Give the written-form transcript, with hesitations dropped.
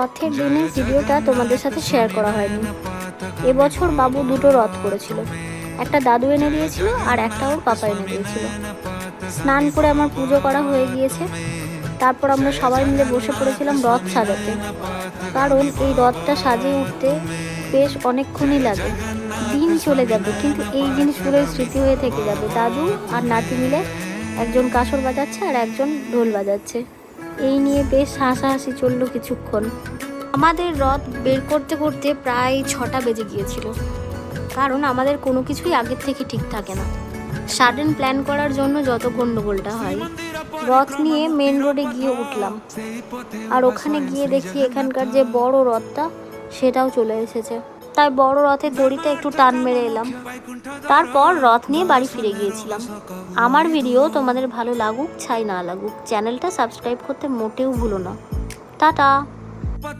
রথের দিনের ভিডিওটা তোমাদের সাথে শেয়ার করা হয়নি। এবছর বাবু দুটো রথ করেছিল, একটা দাদু এনে দিয়েছিল আর একটা ওর পাপা এনে দিয়েছিল। স্নান করে আমার পুজো করা হয়ে গিয়েছে, তারপর আমরা সবাই মিলে বসে পড়েছিলাম রথ সাজাতে। কারণ এই রথটা সাজিয়ে উঠতে বেশ অনেকক্ষণই লাগে, দিন চলে যাবে, কিন্তু এই জিনিসগুলোই স্মৃতি হয়ে থেকে যাবে। দাদু আর নাতি মিলে একজন কাসর বাজাচ্ছে আর একজন ঢোল বাজাচ্ছে, এই নিয়ে বেশ হাসাহাসি চললো কিছুক্ষণ। আমাদের রথ বের করতে করতে প্রায় 6টা বেজে গিয়েছিল, কারণ আমাদের কোনো কিছুই আগের থেকে ঠিক থাকে না। সাডেন প্ল্যান করার জন্য যত গন্ডগোলটা হয়। রথ নিয়ে মেন রোডে গিয়ে উঠলাম, আর ওখানে গিয়ে দেখি এখানকার যে বড় রথটা সেটাও চলে এসেছে। তাই বড় রথের দড়িতে একটু টান মেরে এলাম, তারপর রথ নিয়ে বাড়ি ফিরে গিয়েছিলাম। আমার ভিডিও তোমাদের ভালো লাগুক চাই না লাগুক, চ্যানেলটা সাবস্ক্রাইব করতে মোটেও ভুলো না। টাটা।